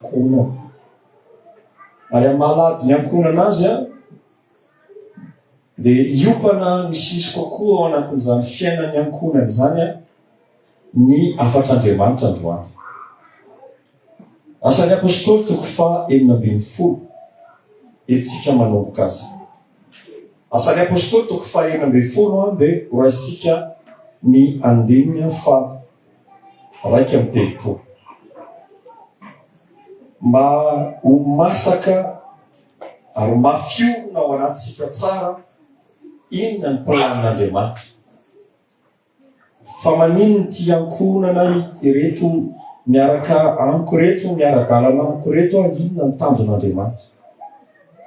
ankohonana. Ary amin'ny malady ny ankohonana azy dia hiopana misisy kokoa ao anatin'izany fiainan'ny ankohonana izany ny afatr'Andriamanitra androany. Asan'ny apôstôly toko 4:11 etsika manomboka azy. Asan'ny apôstôly toko 4:11 dia horaisika ny 2:3 mba ho masaka ary mafiorona ao anatsika tsara inona ny planin'Andriamanitra. Fa maninona ty ankohonana ireto miaraka amiko reto, miaragalana amiko reto, inona ny tanjon'Andriamanitra.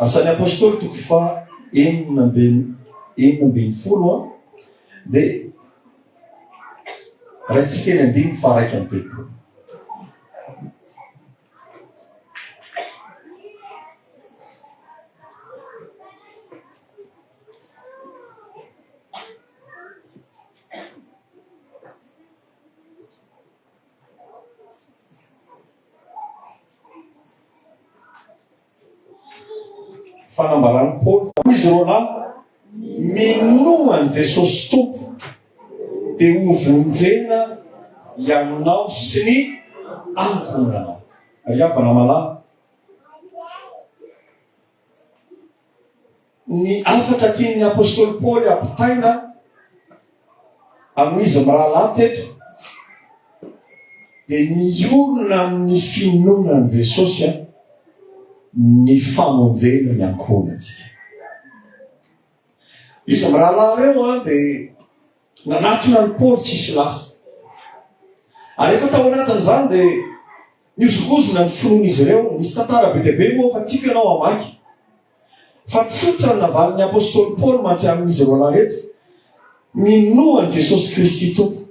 Asan'ny apôstôly toko 4:11 dia raisika ny 2:3. Fanambarany Paoly izy roalahy minoan Jesosy tompo dia ho vonjena iaminao sy ny ankohonanao. Ariavana malahy. Ny afatra tian'ny apôstôly Paoly ampitaina amin'izy mirahalahy teto dia miorona amin'ny finonan Jesosy ny famonjena ny ankohonantsika. Izy mirahalahy reo dia nanatona ny Paoly tsisy lasa. Ary efa tao anatin'izany dia niozogozona ny finoan'izy ireo. Nisy tantara be dia be moa fa tiako ianao hamaky. Fa tsotra ny navalin'ny apôstôly Paoly mantsy amin'izy roalahy reto minoan Jesosy Kristy tompo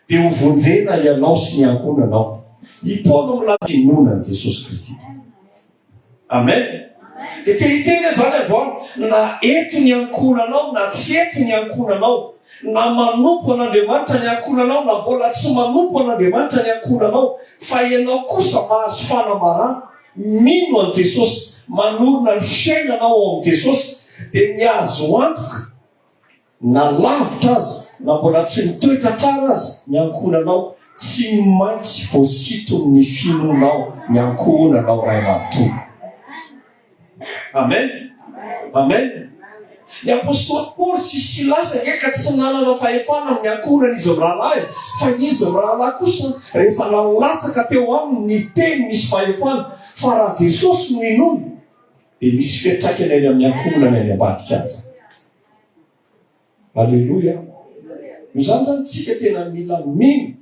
dia ho vonjena ianao sy ny ankohonanao. I Paoly milaza finonan Jesosy Kristy tompo. Amen. Dia tehiteny zany androany na eto ny ankohonanao na tsy eto ny ankohonanao, na manompo an'Andriamanitra ny ankohonanao na mbola tsy manompo an'Andriamanitra ny ankohonanao, fa ianao kosa mahazo fanambarana mino an Jesosy, manorona ny fiainanao ao amin'ny Jesosy, dia miazo antoka na lavitra azy na mbola tsy mitoetra tsara azy ny ankohonanao, tsy maintsy voasitony finonao ny ankohonanao ray manontolo. Amen. Amen. Ny apôstôly Paoly sy Silasa ka tsy nanana fahefana amin'ny ankohonan'izy mirahalahy, fa izy mirahalahy kosa rehefa nalatsaka teo aminy ny teny misy fahefana, fa raha Jesosy no inony dia misy fiantraikany any amin'ny ankohonana any ambadika azy. Alleluia. Izany zany tsika tena mila mino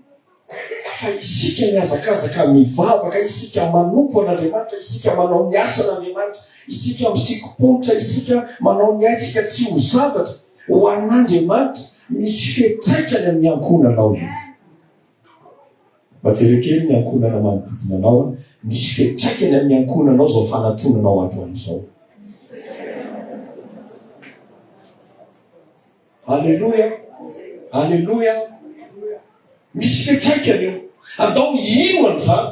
fa isika miazakazaka mivavaka, isika manompo an'Andriamanitra, isika manao ny asan'Andriamanitra, isika misikoponitra, isika manao ny aitsika tsy ho zavatra ho an'Andriamanitra, misy fiantraikany amin'ny ankohonanao io. Majerekely ny ankohonana manodidina anao, misy fiantraikany amin'ny ankohonanao zao fanatonanao androan'izao. Alleluia. Alleluia. Misy fiantraikany io. Andao ino an'izany?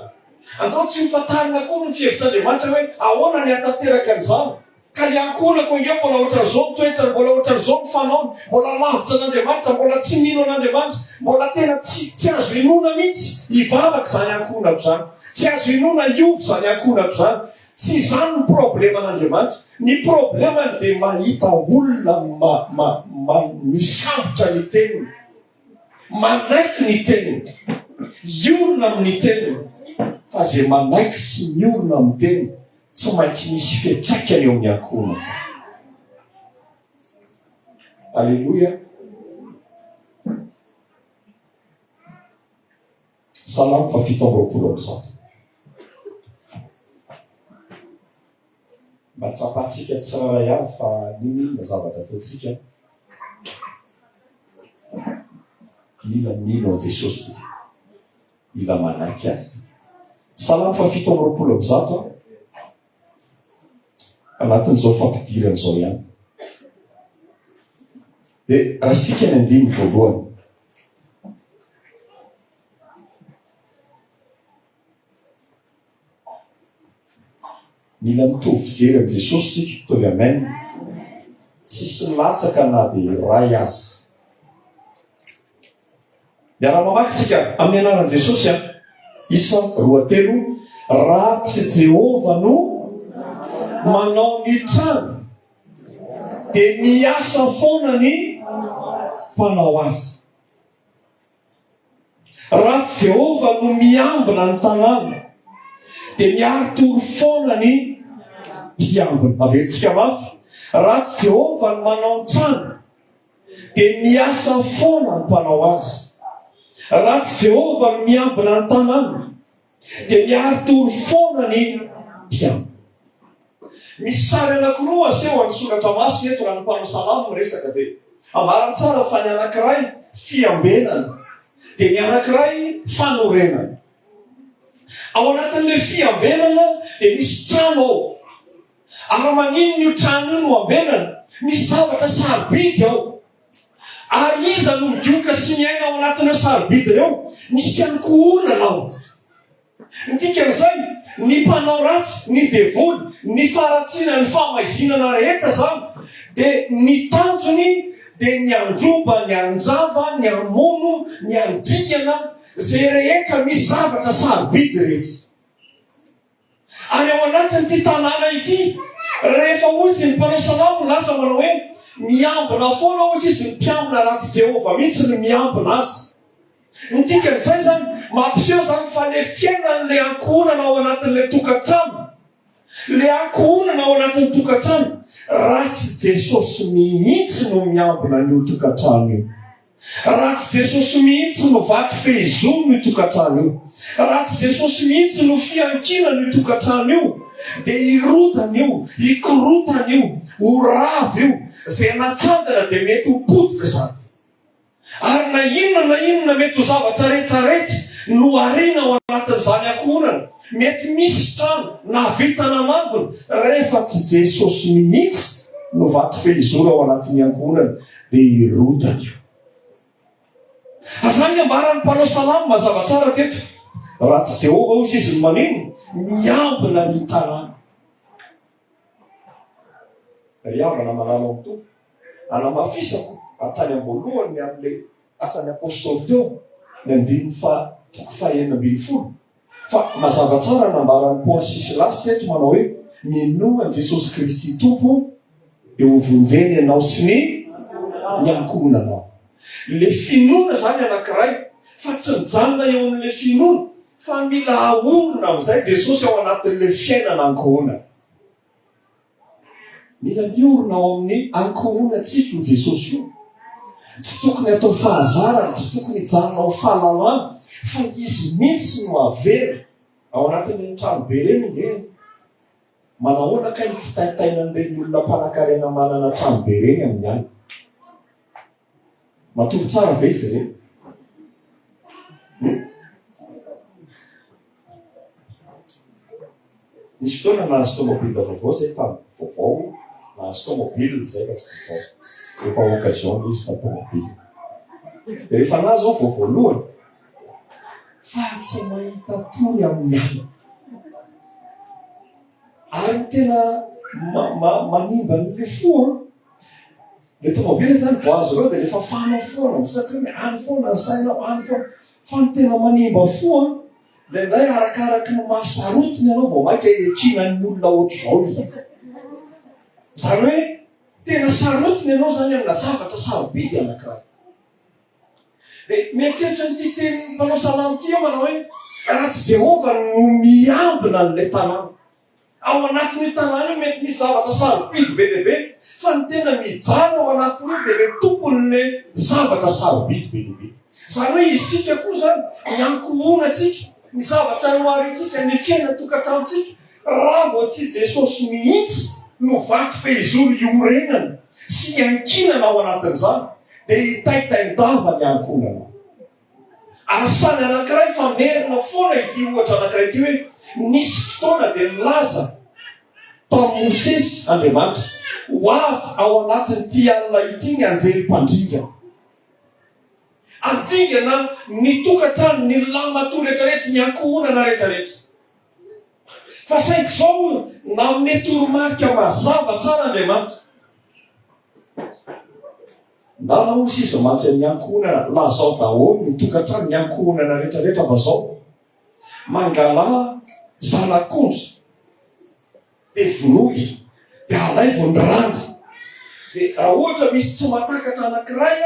Andao tsy ho fatarina koa ny fihevitr'Andriamanitra hoe ahoana ny hatateraka an'izany. Ka ny ankohonako inge mbola ohatran'izao toetra, mbola ohatran'izao fanao, mbola lavitra an'Andriamanitra, mbola tsy mino an'Andriamanitra, mbola tena tsy azo inona mihitsy hivavaka zany ankohonako zany. Tsy azo inona hiovy zany ankohonako zany. Tsy izany ny problema an'Andriamanitra. Ny problemany dia mahita olona misambotra ny teniny, manaiky ny teniny, iorona amin'ny teniny. Fa zay manaiky sy miorona amin'ny teniny tsy maintsy misy fiantraikany eo amin'ny ankohonana. Alleluia. Salamo 7:20. Mba tsapatsika tsiraray avy fa nino zavatra ataotsika. Mila mino Jesosy, mila manaiky azy. Salamo 7:20 anatin'izao fampidirana izao ihany. Dia raha isika ny 5 mila mitovy fijery am' Jesosy sika mitovy amen. Tsisy milatsaka na dia ray azy. Miara-mamaky tsika amin'ny anaran'i Jesosy a. Isa 2:3. Raha tsy Jehova no manao ny trano dia miasa foana ny mpanao azy. Raha tsy Jehova no miambina ny tanàna dia miaritory foana ny mpiambina. Aventsika mafy. Raha tsy Jehova no manao ny trano dia miasa foana ny mpanao azy. Raha tsy Jehova no miambina ny tanàna dia miaritory foana ny mpiambina. Misy sary anankiroa aseho amin'ny soratra masina eto raha ny mpanao salamo miresaka dia ambarany tsara fa ny anankiray fiambenana dia ny anankiray fanorenana. Ao anatin'ilay fiambenana dia misy trano ao. Ary maninona io trano io no ambenana? Misy zavatra sarobidy ao. Ary iza no midioka sy miaina ao anatin'ireo sarobidy ireo? Misy ankohonana ao. Ndikan'izay ny mpanao ratsy, ny devoly, ny faratsiana, ny famaizinana rehetra zany dia ny tanjony dia ny androba, ny anjava, ny amono, ny andigana, zay rehetra misy zavatra sarobidy rehetra. Ary ao anatin'ity tanàna ity, rehefa ozy ny mpanao salamo lasa manao hoe miambina foana ozy izy ny mpiambina raha tsy Jehova mihitsy ny miambina azy. Ndikan'izay zany mampiseho zany fa le fiainan'le ankohonana ao anatin'le tokantrano, le ankohonana ao anatin'ny tokantrano, raha tsy Jesosy mihitsy no miambina an'io tokantrano io. Raha tsy Jesosy mihitsy no vaky fehizony io tokantrano io. Raha tsy Jesosy mihitsy no fiankinana io tokantrano io, dia irodana io, ikorotana io, ho ravo io, zay natsangana dia mety ho potika zany. Ary na inona mety ho zavatra rehetrarehetra no arina ao anatin'izany ankohonana. Mety misy trano na vitana mangona rehefa tsy Jesosy mihitsy no vaky fehizora ao anatin'ny ankohonana dia irodana io. Azany ambaran'ny mpanao salamo mazava tsara teto. Raha tsy Jehova ozy izy manino? Miambina ny tanàna. Ry havana manano amin'ny tompo, anamafisako atany am-boalohany amin'ilay asan'ny apôstôly teo, ny 5:12. Fa mazava tsara nambaran'ny Paoly sy Silasy teto manao hoe minoa an Jesosy Kristy tompo eo hovonjeny ianao sy ny ankohonanao. Le finoana zany anankiray, fa tsy mijanona eo amin'le finoana, fa mila ahorona amin'izay Jesosy ao anatin'le fiainana ankohonana. Mila miorona ao amin'ny ankohonantsika io Jesosy io. Tsy tokony atao fahazarana, tsy tokony hijanona ao fahalalana, fa izy mihitsy no avera ao anatin'ny trano be reny. Nge manahoana ka ny fitaitainan'ireny olona mpanankarena manana trano be reny amin'ny any? Matory tsara ve izy reny? Nisy fotoana nahazo tomobile vaovao zay tamin'ny vaovao, nahazo tomobile zay ka tsy vaovao. Rehefa occasion izy fa tomobile. Dia rehefa nahazo ao vaovao lohany, fa tsy mahita tory amin'ny any. Ary tena manimba n'le fo. Le tomobile zany vao azo ireo dia rehefa fanao foana misakiriny any foana ny sainao, any foana. Fa ny tena manimba fo dia indray arakaraky ny mahasarotiny ianao vao maika ekinan'ny olona ohatr'izao izy. Zany hoe tena sarotiny ianao zany amina zavatra sarobidy anankiray. Dia mieritreritra n'ity teny mpanao salamo ity ao manao hoe raha tsy Jehova no miambina an'ilay tanàna. Ao anatin'io tanàna io mety misy zavatra sarobidy be dia be, fa ny tena mijanona ao anatin'io dia le tompon'le zavatra sarobidy be dia be. Zany hoe isika koa zany ny ankohonantsika, ny zavatra noharitsika, ny fiaina tokantranontsika, raha vao tsy Jesosy mihitsy no vaky fehizoro iorenana sy iankinana ao anatin'izany, dia hitaitaindava ny ankohonana. Asany anankiray fa merina foana ity ohatra anankiray ity hoe nisy fotoana dia nilaza tamin'ny Mosesy Andriamanitra ho avy ao anatin'ity alina ity ny anjery mpandringana. Andringana ny tokantrano, ny lamatoa rehetrarehetra, ny ankohonana rehetrarehetra. fa saingy zao nanome toromarika mazava tsara Andriamanitra. Ndana o sisa mantsy amin'ny ankohonana lazao daholo ny tokantrano ny ankohonana rehetrarehetra fa zao mangala zanak'ondry de vonohy de alay vonyrandry de raha ohatra misy tsy matakatra anankiray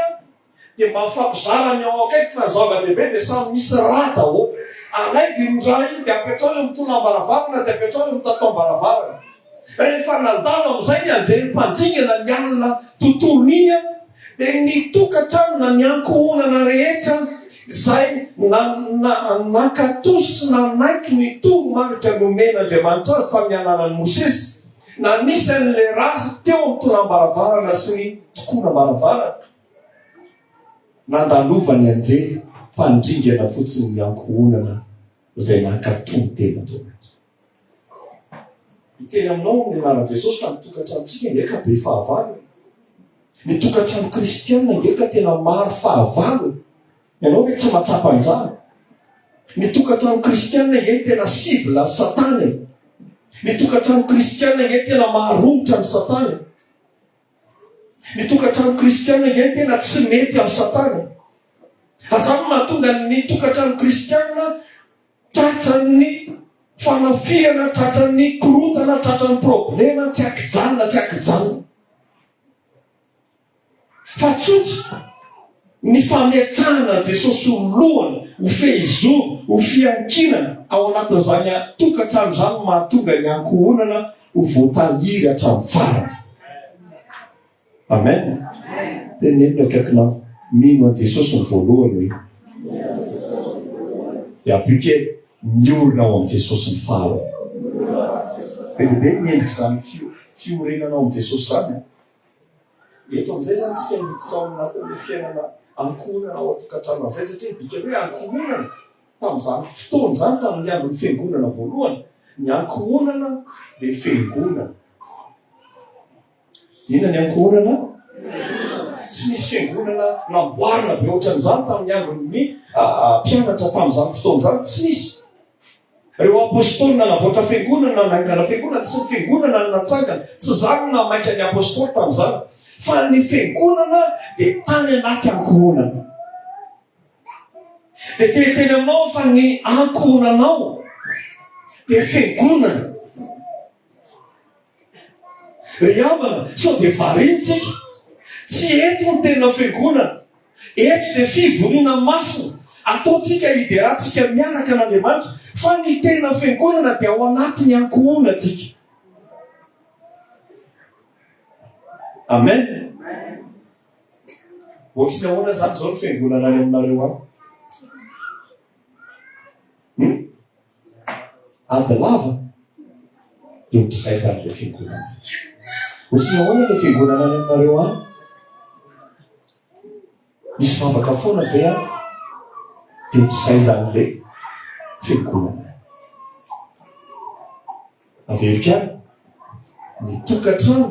de mafampizarany ao akaiky fa zava-dehibe de samy misy raha daholo alay vonondray de apetrany amin'ny tonam-baravarana de apetrany amin'ny tatom-baravarana. Rehefa nandalo am'izay ny anjery mpandringana ny alina tontolony iny de ny tokantrano ny ankohonana rehetra zay nankatosy na naiky ny toromarika nomen'Andriamanitra azy tamin'ny anarany Mosesy na nisy an'le raha teo amin'ny tonam-baravarana sy ny tokonam-baravarana nandalovany anjery mpandringana fotsiny ny ankohonana zay nankatony tena Andriamanitra. Iteny aminao ny anaran'i Jesosy tamin'ny tokantranontsika ndraika be fahavalo. Ny tokantrano kristianina ndraika tena maro fahavalo. Ianao hoe tsy mahatsapa an'izany. Ny tokantrano kristianina nge tena sibla satany. Ny tokantrano kristianina nge tena maharonitra ny satany. Ny tokantrano kristianina nge tena tsy mety amin'ny satany. Azamy mahatonga ny tokantrano kristianina tratran'ny fanafiana, tratran'ny korotana, tratran'ny problema, tsy akijanona, tsy akijanona. Fa tsotra ny fametrahana Jesosy ho lohany, ho fehizoro, ho fiankinana ao anatin'izany tokantrano zany mahatonga ny ankohonana ho voatahiry hatramin'ny farany. Amen. Tenenina akaikina mino an Jesosy ny voalohany hoe de apike miorina ao am Jesosy ny farany. Bebe miendrika zany fiorenana ao am Jesosy zany. Eto am'izay zany tsika miditra ao anatin'ny fiainana ankohonana ao atokantrano an'izay satria midika hoe ankohonana tamin'izany fotoana zany tamin'ny andron'ny fiangonana voalohany. Ny ankohonana de fiangonana. Inona ny ankohonana? Tsy misy fiangonana namboarina be ohatran'izany tamin'ny andron'ny mpianatra tamin'izany fotoana zany tsy misy. Reo apôstôly nanamboatra fiangonana, nanaingana fiangonana, tsy ny fiangonana no natsangana, tsy zany namaika ny apôstôly tamin'izany. Fa ny fiangonana de tany anaty ankohonana. De teny aminao fa ny ankohonanao de fiangonana. Ry havana, sao de varintsika. Tsy eto ny tena fiangonana. Eto de fivoriana masina. Ataotsika ideratsika miaraka n'Andriamanitra. Fa ny tena fiangonana de ao anatin'ny ankohonatsika. Amen. Ohatriny ahoana zany zao ny fiangonana any aminareo any? Ady lava de ohatrizay zany le fiangonana. Ohatriny ahoana le fiangonana any aminareo any? Misy mavaka foana ve any? De ohatrizay zany le fiangonana. Averika any ny tokantrano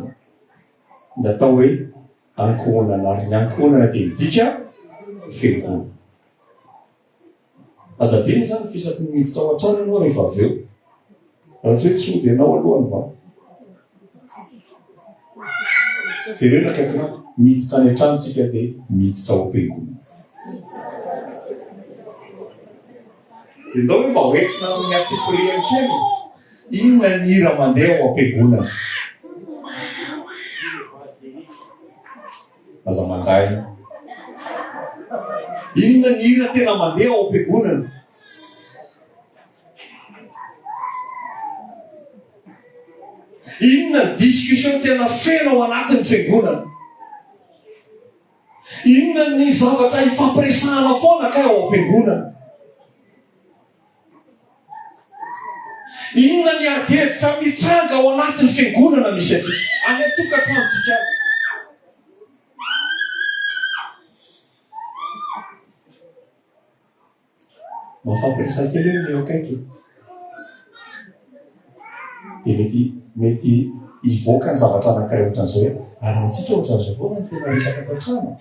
natao hoe ankohonana, ary ny ankohonana de midika fiangonana. Azadiny zany fisaky ny miditra ao an-trano ianao rehefa avy eo. Raha tsy hoe tsy ody ianao alohany va? Jerena akaikina miditra any an-trano tsika de miditra ao am-piangonana. De ndao hoe mba hoentina amin'ny atsipiriany kely, inona ny hira mandeha ao am-piangonana? Aza manday. Inona ny hira tena mandeha ao am-piangonana? Inona ny discussion tena feno ao anatin'ny fiangonana? Inona ny zavatra ifampiresahana foana kay ao am-piangonana? Inona ny ady-hevitra mitranga ao anatin'ny fiangonana misy atsika? Any atokantranotsika. Mafampiresahana kely hoe ny akaiky. De mety ivoaka ny zavatra anankiray ohatran'izao hoe ary antsika ohatran'izao foana ny tena resaka tantrano.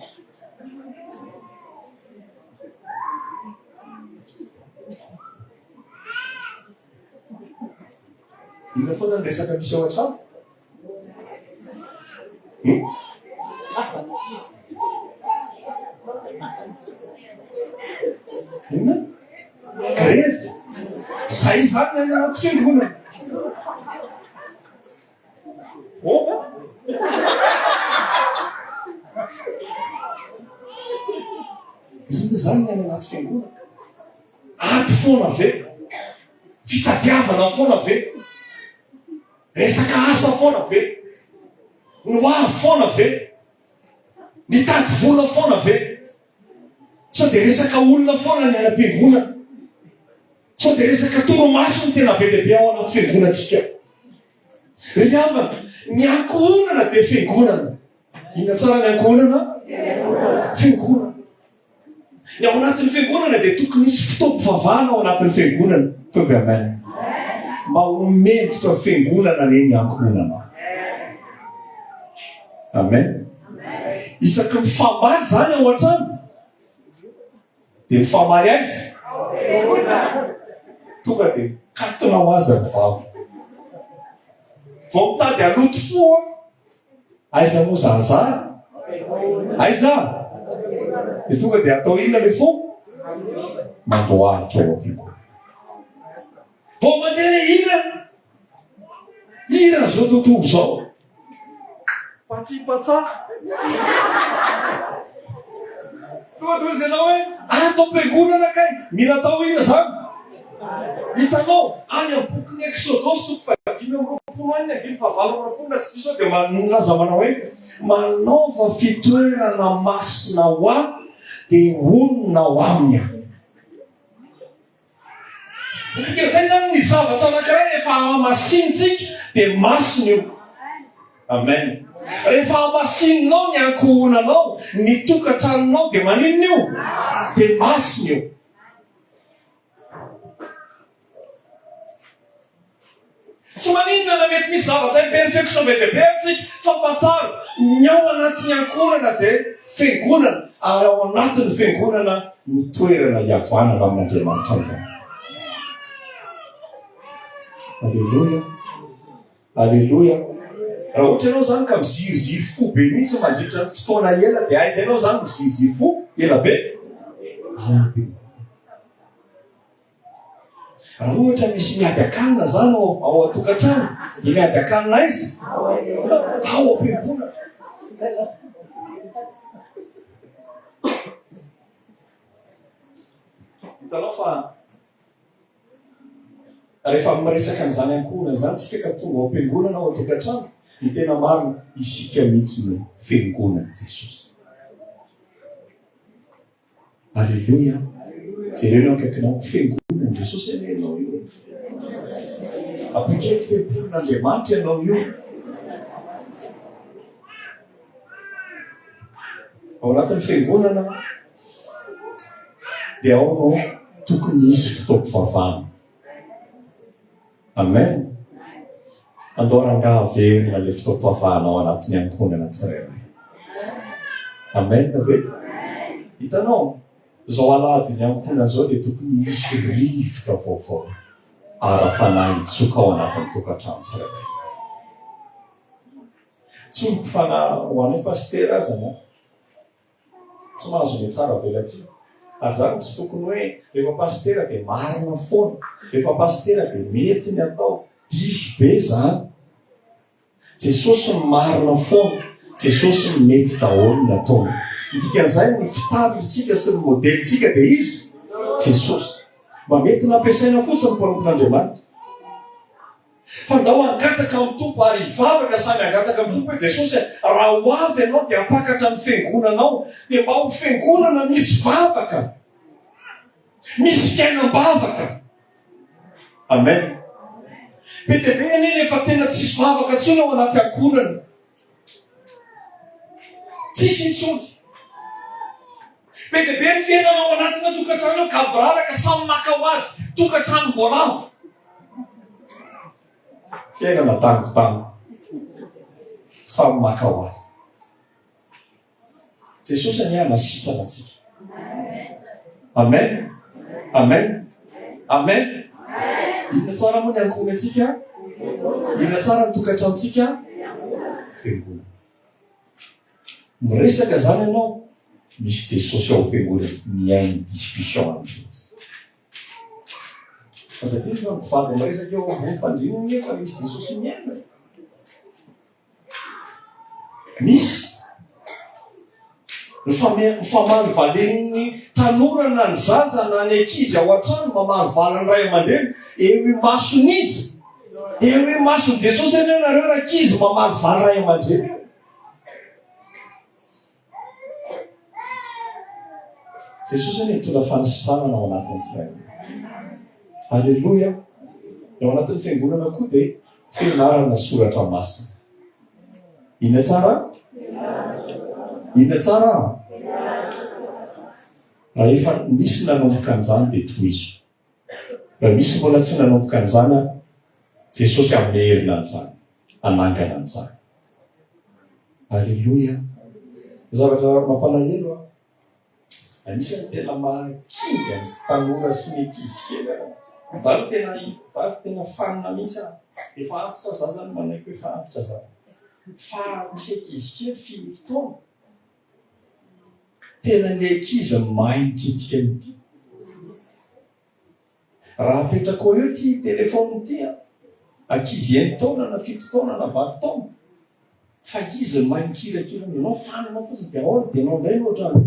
Inona foana ny resaka misy ao an-trano? Inona? Grevy. Zay zany any anaty fiangonana. Oba? Inona zany ny any anaty fiangonana? Ady foana ve? Fitadiavana foana ve? Resaka asa foana ve? Noavy foana ve? Mitady vola foana ve? So dia resaka olona foana ny anam-piangonana. So dia resaka toromaso ny tena be dia be ao anaty fiangonantsika. Ry havana, ny ankohonana dia fiangonana. Inona tsara ny ankohonana? Fiangonana. Ny ao anatin'ny fiangonana dia tokony misy fitaovam-pivavahana ao anatin'ny fiangonana. Tovy amen. Mba homendrika fiangonana ny ankohonana. Amen. Isaky mifamaly zany ao an-trano dia mifamaly azy. Tonga dia katona ho azy ny vavy. Vao mitady aloto fo, aiza moa zaza? Aiza? Dia tonga dia atao inona le fo? Mandohalika ao am-piangonana. Vao mandeha le hira zao tontolo zao. Patsipatsa. Tonga dia izy ianao hoe atao am-piangonana kay, mila atao inona zany? Hitanao, any amin'ny boky ny Exodosy toko 5:9 tsy diso dia malaza manao hoe manaova fitoerana masina ho ahy dia onona ho aminy aho. Zay zany ny zavatra anankiray rehefa hamasinitsika dia masina io. Amen. Rehefa hamasininao ny ankohonanao, ny tokantranonao dia maninona io? Dia masina io. Tsy maninona na mety misy zavatra imperfection be dia be antsika, fa fantaro ny ao anatin'ny ankohonana dia fiangonana, ary ao anatin'ny fiangonana ny toerana hiavanana amin'Andriamanitra. Alleluia. Alleluia. Raha ohatra ianao zany ka miziriziry fo be mihitsy mandritra ny fotoana ela dia aiza ianao zany miziriziry fo ela be? Raha ohatra misy miady akanina zany ao atokantrano, dia miady akanina izy ao am-piangonana. Hitanao fa rehefa miresaka an'izany ankohonana zany tsika ka tonga ao am-piangonana ao atokantrano, ny tena marina isika mihitsy ny fiangonana Jesosy. Alleluia. Jerena akaikinao fiangonana Jesosy ianao io. Apikety tempolin'Andriamanitra ianao io. Ao anatin'ny fiangonana dia ao no tokony hisy fitaovam-pivavahana. Amen. Andao rangahaverina ilay fitaovam-pivavahana ao anatin'ny ankohonana tsirairay. Amen. Hitanao, zao aladiny ankohonana zao dia tokony hisy rivotra vaovao ara-panahy hitsoka ao anatin'ny tokantrano tsirairay. Tsy oloko fana ho anao pastera aza na tsy mahazo le tsara velantsika. Ary zany tsy tokony hoe rehefa pastera dia marina foana, rehefa pastera dia mety ny atao, diso be zany. Jesosy ny marina foana, Jesosy ny mety daholo ny ataony. Dikan'izay ny fitavitritsika sy ny modelitsika dia izy Jesosy. Mba mety nampiasaina fotsiny ny mpanompon'Andriamanitra. Fa ndao angataka amin'ny tompo ary hivavaka samy angataka amin'ny tompo hoe Jesosy, raha ho avy ianao dia hampakatra ny fiangonanao, dia mba ho fiangonana misy vavaka, misy fiainam-bavaka. Amen. Be dia be aneny efa tena tsisy vavaka intsony ao anaty ankohonana. Tsisy intsony. Be dia be ny fiainana ao anatina tokantrano ka biraraka samy maka ho azy tokantrano mbolavo. Fiainana tangotango samy maka ho azy. Jesosy aniana sitrana antsika. Amen. Amen. Amen. Inona tsara moa ny ankohonantsika? Ina tsara ny tokantrantsika? Fiangonana. Miresaka zany ianao, misy Jesosy ao am-piangonana, miaino discussion amin'Jesosy. Fa satria fa mivady miresaka eo ambony fandriana nefa misy Jesosy miaina. Misy mifamaly valen'ny tanora na ny zaza na ny ankizy ao an-trano mamaly valany ray aman-dreny, eo imason'izy, eo imason'i Jesosy eny nareo rankizy mamaly valy ray aman-dreny. Jesosy eny mitondra fanisitranana ao anatin'ny Israely. Alleluia. Eo anatin'ny fiangonana koa dia fianarana soratra masina. Ina tsara? Ina tsara? Raha efa misy nanomboka an'izany dia tohizo. Raha misy mbola tsy nanomboka an'izany, Jesosy amin'ny herina an'izany, anangana an'izany. Alleluia. Zavatra mampalahelo anisany tena mahakinga ny tanora sy ny ankizy kely. Zany tena fanina mihitsy efa antitra zazany manaiky efa antitra zany. Fa misy ankizy kely 5 taona. Tena ny ankizy mahay mikitika n'ity. Raha apetrako eo ty telefony ty, ankizy 1 taona na 7 taona na 8 taona. Fa izy mahay mikirakira anao fanina fotsiny dia ahoana dia anao indray ohatrany.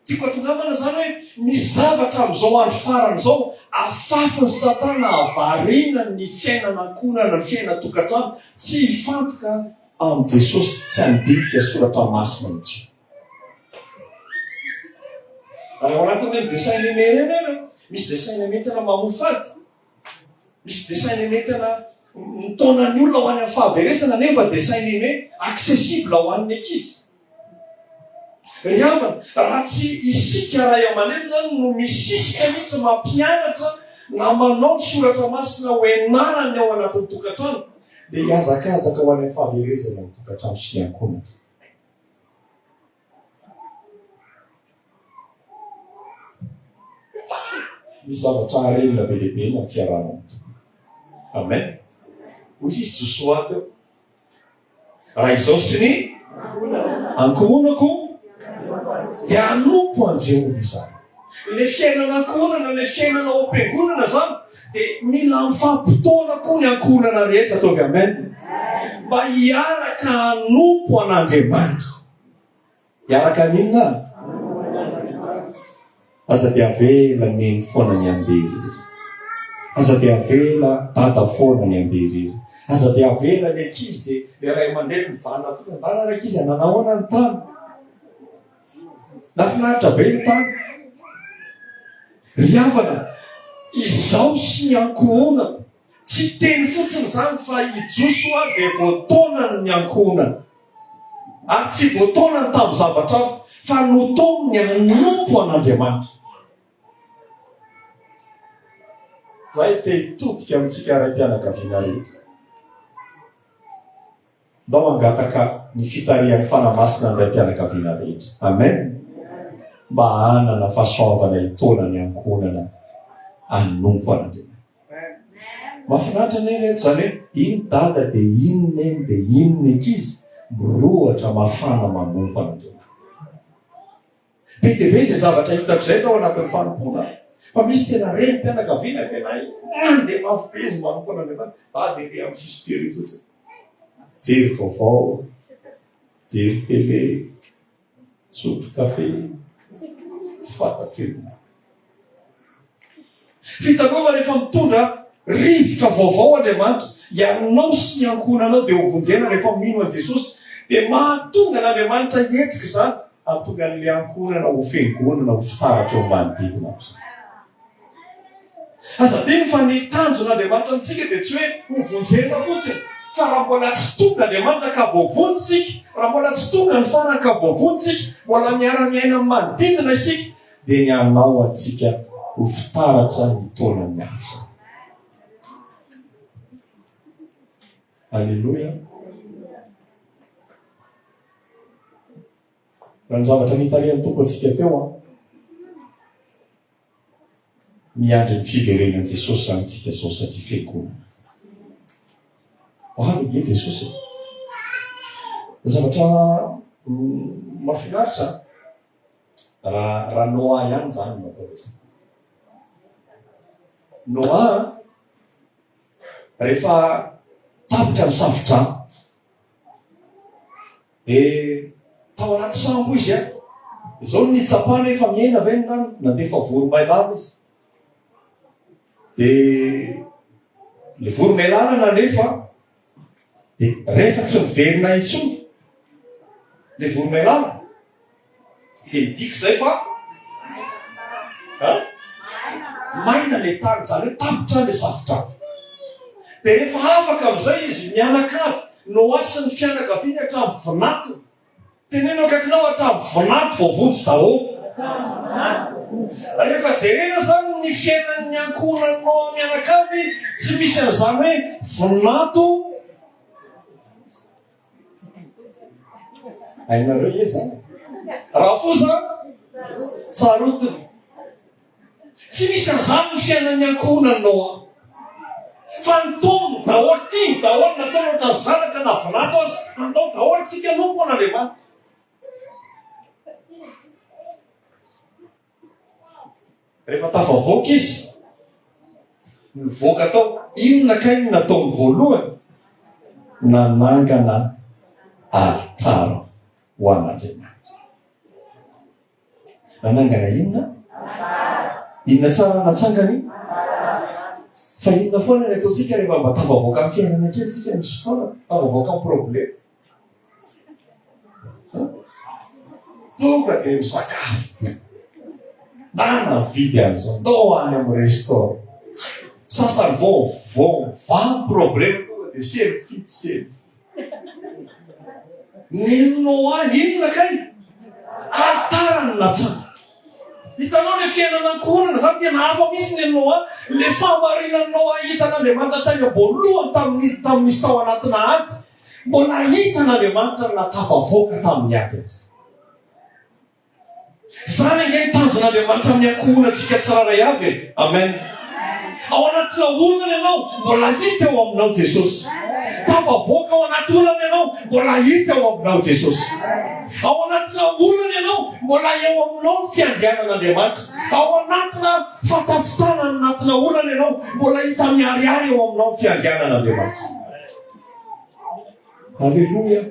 Tiako atongavana zany hoe misy zavatra amin'izao andro farany izao afafan'ny Satana avarina ny fiainana ankonana, ny fiainana tokantrano, tsy hifantoka amin'ny Jesosy, tsy handilika soratra masina mihitsy. Raha ao anatin'ny dessin animé reny, misy dessin animé tena mamofady, misy dessin animé tena mitona ny olona ho any amin'ny fahaveresana, nefa dessin animé accessible ho an'ny ankizy. Riavana, raha tsy isika ray aman-dreny zany no misisika mihitsy mampianatra na manao soratra masina ho enarany ao anatin'ny tokantrano, dia hiazakazaka ho any amin'ny fahaverezana ny tokantrano sy ny ankonana. Misy zavatra harelona be lehibe na fiarahana. Amen. Hoy izy Josoa teo. Raha izao sy ny ankohonako dia hanompo an Jehovah izany. Le fiainana ankonana, le fiainana ao am-piangonana zany, dia mila mifampitaona koa ny ankonana rehetra ataovy amen. Mba hiaraka hanompo an'Andriamanitra. Hiaraka n'inona? Aza dia avela neny foana ny andeha. Aza dia avela dada foana ny andeha. Aza dia avela ny ankizy dia le ray aman-dreny mijanona fotsiny. Bana ray ankizy ananahoana ny tany. Nafinaritra be ny tany. Riavana, izao sy ny ankohonana. Tsy teny fotsiny zany fa ijoso dia voataonany ny ankohonana. Ary tsy voataonany tamin'ny zavatra hafa, fa notaony ny hanompo an'Andriamanitra. Zay te hitodika amintsika ray-pianakaviana rehetra. Ndao mangataka ny fitarihan'ny fanamasina ny ray-pianakaviana rehetra. Amen. Mba hanana fahasoavana hitaona ny ankonana hanompo an'Andriamanitra. Mahafinaritra ny rehetra zany hoe iny dada dia iny neny dia iny ny ankizy mirohatra mafana manompo an'Andriamanitra. Be dia be izay zavatra hitako izay tao anatin'ny fanompona. Fa misy tena renim-pianakaviana tena andeha mafy be izy manompo an'Andriamanitra. Dia be amin'ny fisitery fotsiny. Jery vaovao, jery tele, sotro kafe, tsy fantako feno. Fitanovana rehefa mitondra rivotra vaovao Andriamanitra, ianao sy ny ankonanao dia hovonjena rehefa mino an Jesosy, dia mahatonga n'Andriamanitra hetsika izany, hahatonga an'ilay ankonana ho fiangonana ho fitaratra eo manodidina azy. Aza dino fa ny tanjon'Andriamanitra amintsika dia tsy hoe hovonjena fotsiny, fa raha mbola tsy tonga Andriamanitra ka voavony isika, raha mbola tsy tonga ny farany ka voavony isika, mbola miara-miaina amin'ny manodidina isika, dia ny anao antsika ho fitaratra ny taona ny hafa. Alleluia. Raha ny zavatra nitarian'ny tompo antsika teo miandry ny fiverenan'i Jesosy antsika Jesosy satria fiangonana. Avy ge Jesosy. Zavatra mahafinaritra raha Noa ihany zany natao izany. Noa rehefa tapitra ny safodrano tao anaty sambo izy a. Izao ny tsapana efa miaina venona nandefa voromailala izy. Le voromailala nanefa rehefa tsy miverina intsony le voromailala midika zay fa maina le tany zany hoe tapitra le safodrano. De rehefa afaka am'izay izy mianakavy Noa sy ny fianakaviany hatramin'ny vonato. Teneno akakinao hatramin'ny vonato vao vonjy daholo. Rehefa jerena zany ny fiainan'ny ankohonan'ny Noa mianakavy tsy misy an'izany hoe vonato. Hainareo e zany. Raha foza tsarotiny. Tsy misy an'izany ny fiainan'ny ankohonan'ny Noa. Fa nitomy daholo tiany daholo natao ohatra ny zanaka na vonato azy natao daholo tsika loko an'Andriamanitra. Rehefa tafavoaka izy mivoaka tao inona kay nataony voalohany nanangana altara ho an'Andriamanitra. Nanangana inona tsara natsangany fa inona foana ny ataontsika rehefa mba tafavoaka amin'ny fiainana kely tsika misy fotoana tafavoaka amin'ny problema. Tonga dia misakafo na vidy an'izao ndao any amin'ny restaurant sasany vao problema tonga dia selfie. Ny Noa inona kay altara ny natsanga. Hitanao le fiainana ankohonana zany tena hafa misy ny Noa. Le famarinan'ny Noa hitan'Andriamanitra tanga voalohany tamin'ny misy tao anatina ady mbola hitan'Andriamanitra natafavoaka tamin'ny ady azy. Zany ange tanjon'Andriamanitra amin'ny ankohonantsika tsiraray avy. Amen. Ao anatina olana ianao mbola hita eo aminao Jesosy. Tafavoaka ao anaty olana ianao mbola hita eo aminao Jesosy. Ao anatina olana ianao mbola eo aminao ny fiandianan'Andriamanitra. Ao anatina fatafitana anatina olana ianao mbola hita miariary eo aminao ny fiandianan'Andriamanitra. Halleluja.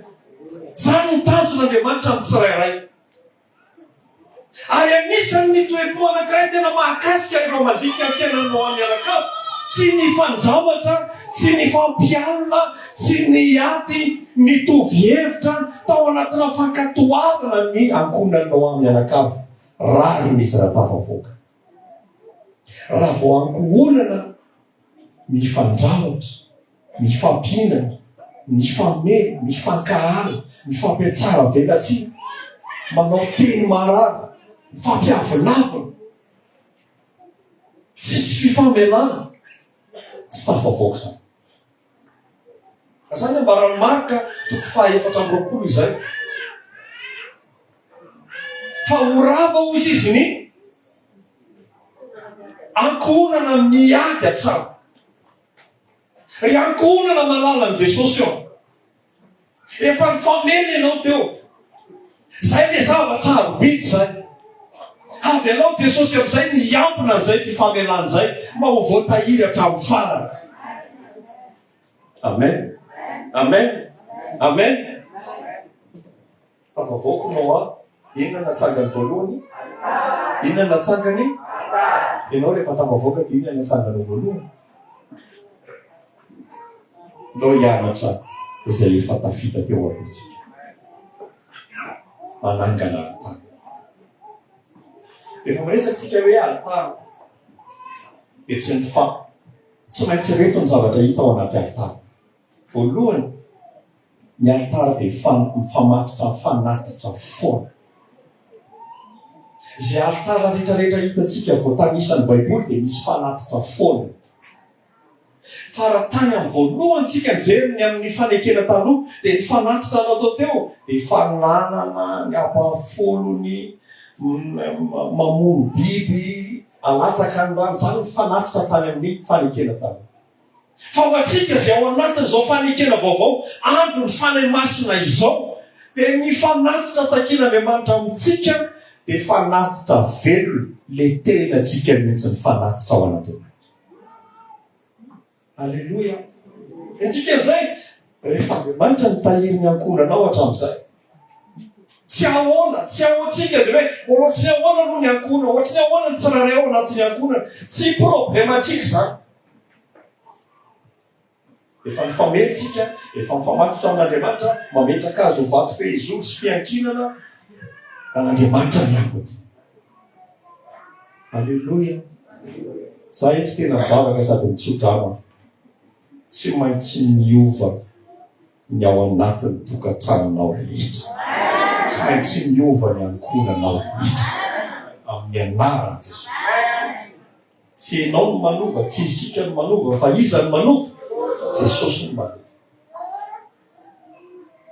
Zany ny tanjon'Andriamanitra amin'ny tsirairay. Ary anisany ny toe-po anankiray tena mahakasika rehefa mandika ny fiainanao mianakavy. Tsy ny fandrambatra, tsy ny fampialina, tsy ny ady, mitovy hevitra tao anatina fankatoavana ny ankohonanao mianakavy. Rary misy raha tafavoaka. Raha vao ankohonana mifandrambatra, mifampihinana, mifamely, mifankahala, mifampiatsara velatsiana, manao teny marary, fampiavinavina, tsisy fifamelana, tsy tafavoaka zany. Zany ambaran'ny Marka 4:20 izay. Fa horava hozy izy ny ankohonana miady hatrany. Ry ankohonana malala an' Jesosy eo. Efa ny famely ianao teo. Zay le zava-tsara bidy zay. Avy ianao Jesosy amin'izay niampina an'izay fifamelana izay mba ho voatahiry hatramin'ny farany. Amen. Amen. Amen. Tafavoaka Noa. Inona natsangany voalohany? Inona natsangany? Ianao rehefa tafavoaka dia inona natsangany voalohany? Ndao hianatra izay efa tafita teo alohantsika. Manangana altara. Rehefa miresatsika hoe altara dia tsy maintsy reto ny zavatra hita ao anaty altara. Voalohany, ny altara dia mifamatotra fanatitra foana. Zay altara rehetrarehetra hitantsika voatanisan'ny Baiboly dia misy fanatitra foana. Fa raha tany amin'ny voalohantsika jeriny amin'ny fanekena taloha dia ny fanatitra natao teo dia fananana, ny ampafolony, mamono biby, alatsaka ny rano zany fanatitra tany amin'ny fanekena tany. Fa ho atsika izay ao anatin'izao fanekena vaovao, andro ny fanay masina izao, dia ny fanatitra takin'Andriamanitra amintsika dia fanatitra velona, le tenantsika mihitsy ny fanatitra ao anatiny. Alleluia. Antsika izay, rehefa Andriamanitra nitahiry ny ankohonanao hatramin'izay, tsy ahoana, tsy ahoantsika izay hoe ohatry ny ahoana aloha ny ankohona, ohatry ny ahoana ny tsiraray ao anatin'ny ankohona, tsy problemantsika izany. Efa nifamelintsika, efa nifamatotra amin'Andriamanitra, mametraka azy ho vato fehizoro sy fiankinana, an'Andriamanitra miambiny. Alleluia. Za eto tena mivavaka sady mitsodrama. Tsy maintsy miova ny ao anatin'ny tokantranonao rehetra. Tsy maintsy miova ny ankohonanao rehetra. Amin'ny anaran'i Jesosy. Tsy ianao no manova, tsy isika no manova, fa iza no manova? Jesosy no manova.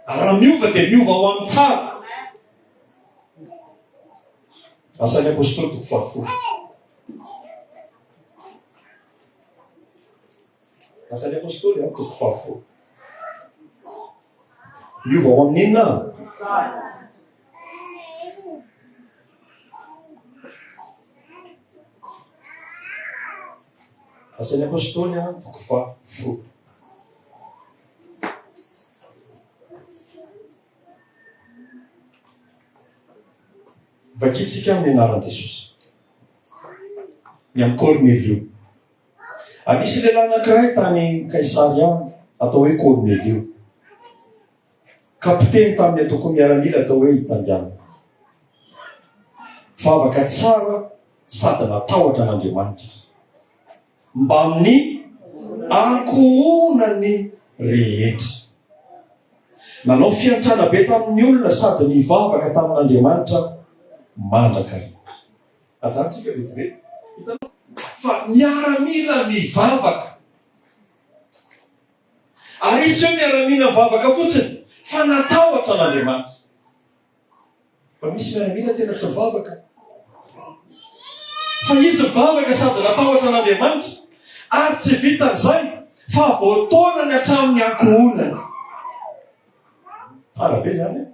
Ary raha miova dia miova ho amin'ny tsara. Asan'ny apôstôly toko 7. Asan'ny apôstôly toko 7. Miova ho amin'ny inona? Asan'ny apôstôly toko 7. Vakitsika amin'ny anaran'i Jesosy. Ny amin'ny Cornelio. Misy lehilahy anankiray tany Kaisaria atao hoe Cornelio. Kapiteny tamin'ny atoko miaramila atao hoe Italiana. Vavaka tsara sady natahotra an'Andriamanitra mba amin'ny ankohonany rehetra. Nanao fiantrana be tamin'ny olona sady nivavaka tamin'Andriamanitra mandraka rehetra. Ajantsika vetivety. Fa miaramila mivavaka. Ary izy hoe miaramila mivavaka fotsiny, fa natahotra an'Andriamanitra. Fa misy miaramila tena tsy mivavaka. Fa izy mivavaka sady natahotra an'Andriamanitra, ary tsy vitan'izay, fa voataonany hatramin'ny ankohonany. Tsara be zany.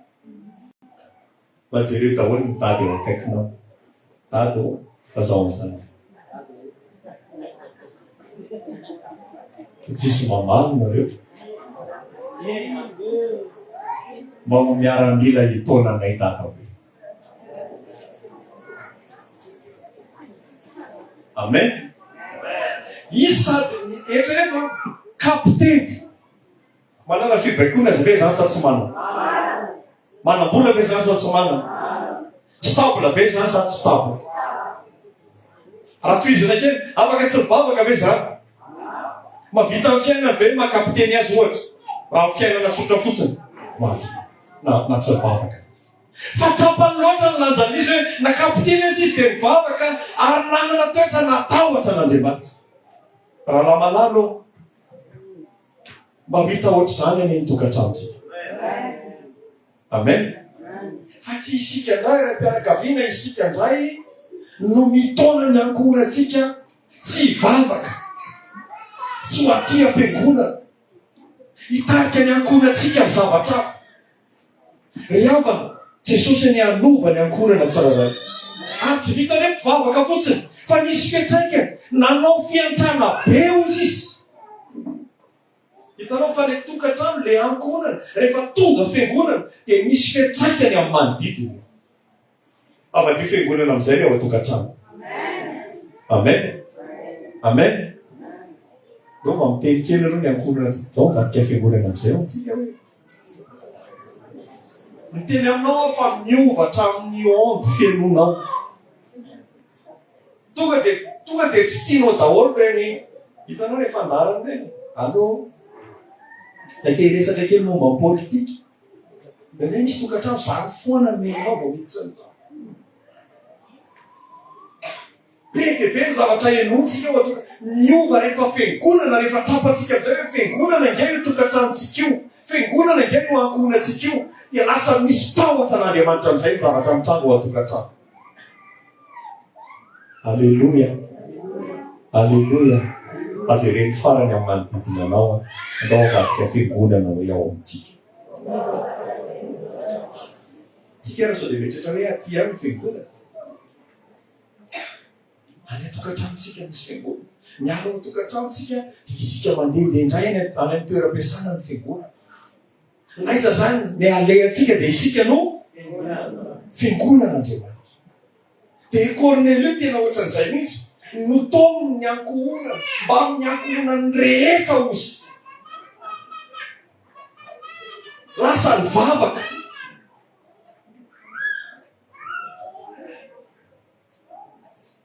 Fa jereo daholo ny tady eo akaikinao. Tady eo, fazao izany. Tsisy mamano nareo. Mba miaramila hitonanay dadabe. Amen. Izy sady eritrereto kapiteny. Manana fibaikona izy ve zany sa tsy manana? Manam-bola ve zany sa tsy manana? Stable ve zany sa tsy stable? Raha toy izy kely, afaka tsy mivavaka ve zany? Mavita amin'ny fiainana ve mahakapiteny azy ohatra? Raha fiainana tsotra fotsiny, na tsy mivavaka. Fa tsapany loatra ny lanjan'izy hoe na kapiteny azy izy dia mivavaka ary nanana toetra natahotra an'Andriamanitra. Raha lamalalo mba mita ohatra zany any tokantranotsika. Amen. Fa tsy isika indray raim-pianakaviana, isika indray no mitona ny ankohonantsika tsy hivavaka, tsy ho aty am-piangonana, hitarika ny ankohonantsika amin'ny zavatra hafa. Ry havana, Jesosy ny anova ny ankohonana tsirairay. Ary tsy vita hoe mivavaka fotsiny, fa nisy fiantraikany, nanao fiantrana be ozy izy. Hitanao fa le tokantrano, le ankohonana, rehefa tonga fiangonana, dia misy fiantraikany amin'ny manodidina. Avadio fiangonana amin'izay ao tokantrano. Amen. Amen. Dao mba miteny kely aloha ny ankohonana. Dao vadika fiangonana amin'izay ao antsika hoe. Miteny aminao fa miova hatramin'ny ondy fianonao. Tonga dia tsy tianao daholo reny. Hitanao rehefa andarany reny. Allo, ilay resaka kely momba ny politika. Dia misy tokantrano zany foana menao vao miditra ny trano. Be dia be ny zavatra enontsika eo atoka. Miova rehefa fiangonana, rehefa tsapantsika amin'izay hoe fiangonana ingay io tokantranontsika io. Fiangonana ingay no ankohonantsika io. Dia lasa misy tahotra an'Andriamanitra amin'izay ny zavatra mitranga ao atokantrano. Alleloia. Alleloia. Avy ireny farany amin'ny manodidina anao andao avadika fiangonana hoe ao amintsika. Tsika raha sao dia mitratra hoe aty any ny fiangonana. Any atokantranosika misy fiangonana. Miala ao atokantranosika dia isika mandehandeha indray any amin'ny toeram-piasana ny fiangonana. Naiza zany ny alehantsika dia isika no fiangonana Andriamanitra. Dia Cornelieu tena ohatran'izay mihitsy. Notomony ny ankohonana mba amin'ny ankohonana ny rehetra ozy. Lasa ny vavaka.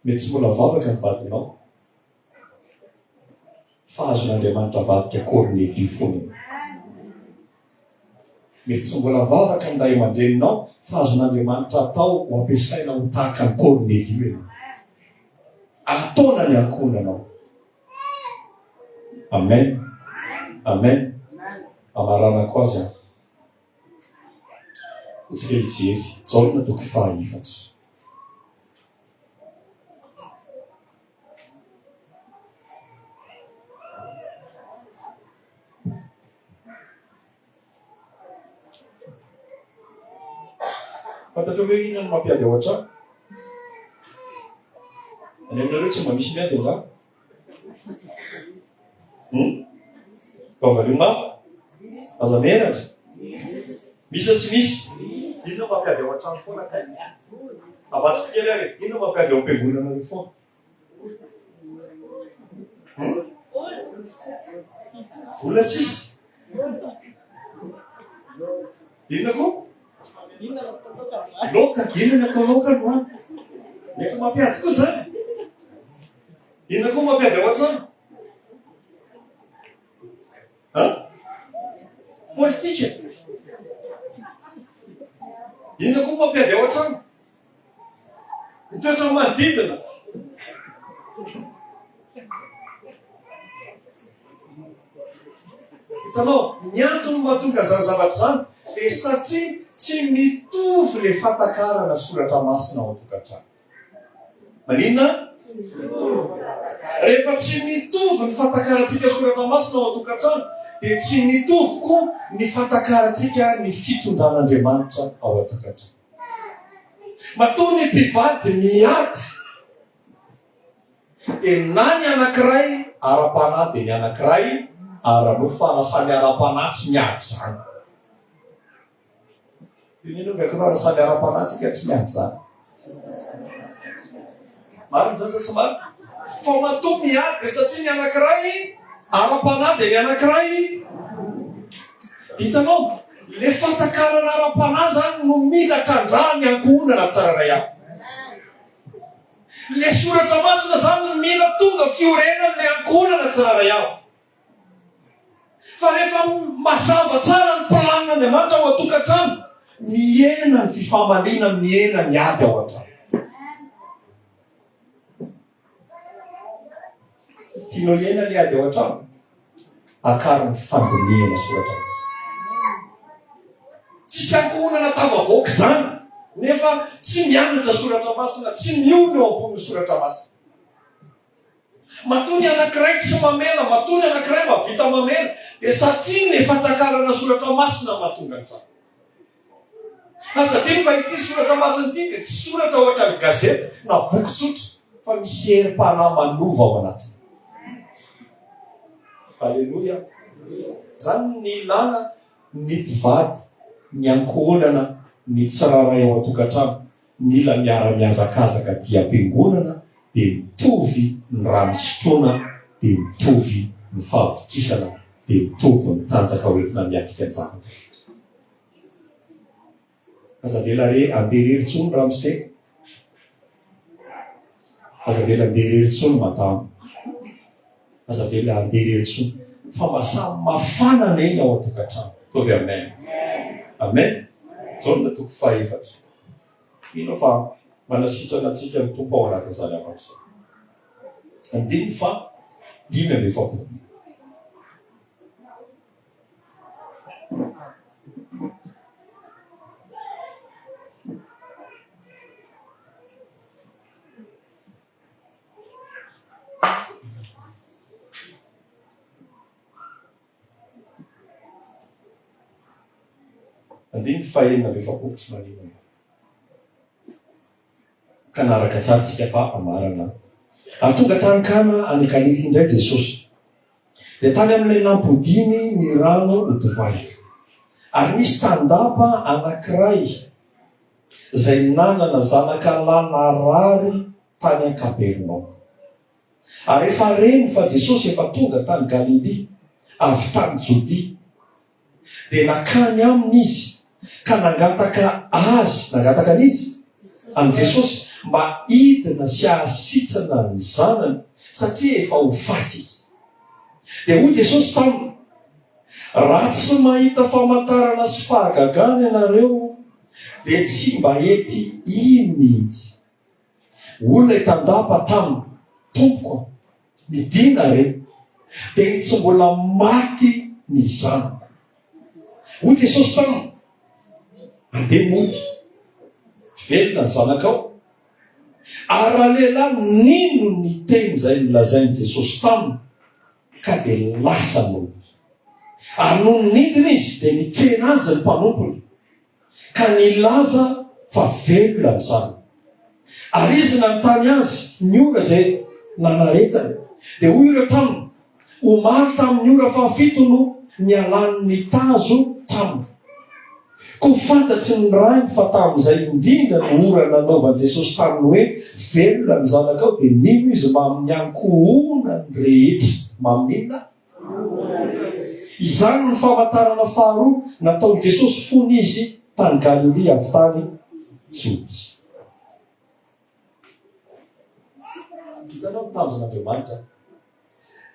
Mety tsy mbola vavaka ny vadinao. Fahazon'Andriamanitra vadika Cornelieu foniny. Mety tsy mbola vavaka ny ray aman-dreninao, fahazon'Andriamanitra atao ho ampiasaina ho tahaka ny Cornelieu. Ataona ny ankohonanao. Amen. Amen. Amaranako azy aho. Tsika hijery. Jaolina toko 4. Fantatra hoe inona no mampiady ao an-trano? Any aminareo tsy mba misy miady nga? Vaovany mafy? Aza menatra? Misy tsy misy? Inona mampiady ao an-trano foana kay? Avatsiko kely ary. Inona mampiady ao am-piangonana io foana? Vola tsisy? Inona koa? Loka, inona natao loka no any? Mety mampiady koa zany. Inona koa mampiady ao an-trano? Politika. Inona koa mampiady ao an-trano? Toetra manodidina. Hitanao, ny antony mahatonga zany zavatra zany dia satria tsy mitovy le fatakarana soratra masina ao an-tokantrano. Maninona? Rehefa tsy mitovy ny fatakarantsika soratra masina ao an-tokantrano, dia tsy mitovy koa ny fatakarantsika ny fitondran'Andriamanitra ao an-tokantrano. Matoa ny mpivady miady dia na ny anankiray ara-panahy dia ny anankiray ara-mofo, fa na samy ara-panahy tsy miady zany. Inona gakonao samy ara-panahy tsika tsy miady zany? Marina zany sa tsy marina? Fa matoa miady dia satria ny anankiray ara-panahy dia ny anankiray. Hitanao, le fatakarana ara-panahy zany no mila trandraha ny ankohonana tsararay avy. Le soratra masina zany no mila tonga fiorenan'ny ankohonana tsararay avy. Fa rehefa mazava tsara ny planin'Andriamanitra ao an-tokantrano, miena ny fifamalina, miena ny ady ao an-trano. Tianao miena ny ady ao an-trano? Akary ny fandiniana soratra masina. Tsisy ankohonana tavavoaka zany, nefa tsy mianatra soratra masina, tsy miona eo ambony soratra masina. Matoa ny anankiray tsy mamela, matoa ny anankiray mavita mamela, dia satria ny fatakarana soratra masina mahatonga an'izany. Azadiny fa ity soratra masina ity dia tsy soratra ohatra ny gazety na boky tsotra, fa misy herim-panahy manova ao anatiny. Alleluia. Zany ny ilana ny mpivady, ny ankohonana, ny tsiraray ao an-tokantrano, mila miara-miazakazaka dia am-piangonana, dia mitovy ny ranosotroana, dia mitovy ny fahavokisana, dia mitovy ny tanjaka hoentina miatrika ny zavatra. Azavela andeha rery-tsony Ramose. Azavela andeha rery-tsony madamo. Azavela andeha rery-tsony. Fa masamy mafana eny ao an-tokantrano. Tovy amen. Amen. Jaolina toko 4. Ino fa manasitrana antsika ny tompo ao anatin'izany avatra. 5:5. andiny fahenina lefapolo tsy manino ka naraka tsarantsika fa amarana atonga tanikana any Galily indray Jesosy dia tany amin'ilay lampodiny ny rano odovay ary misy tandapa anankiray izay nanana zanakalahy narary tany an-Kapernaoma. Ary efa reny fa Jesosy efa tonga tany Galily avy tany Jodia dia nakany aminy izy ka nangataka an'izy an Jesosy mba hidina sy hahasitrana ny zanany satria efa ho faty izy. Dia hoy Jesosy taminy, raha tsy mahita famantarana sy fahagagana ianareo dia tsy mba ety iny mihitsy. Olona hitandapa taminy, tompoko midina reny dia tsy mbola maty ny zanany. Hoy Jesosy taminy, andeha mody velona ny zanakao. Ary raha lehilahy nino ny teny izay nolazainy Jesosy taminy ka dia lasa mody. Ary no nidina izy dia nitsena azy ny mpanompony ka nilaza fa velona ny zanany. Ary izy nanontany azy ny ora izay nanaretany dia hoy ireo taminy, omaly tamin'ny ora fahafito no nialan'ny tazo taminy. Ko fantatry ny rainy fa tamin'izay indrindra ny ora nanaovan'i Jesosy taminy hoe velona ny zanakao dia nino izy mamin'ny ankohona ny rehetra. Mamin'inona? Izany ny famantarana faharoa nataon'i Jesosy fony izy tany Galily avy tany Jodia. Hitanao ny tanjon'Andriamanitra,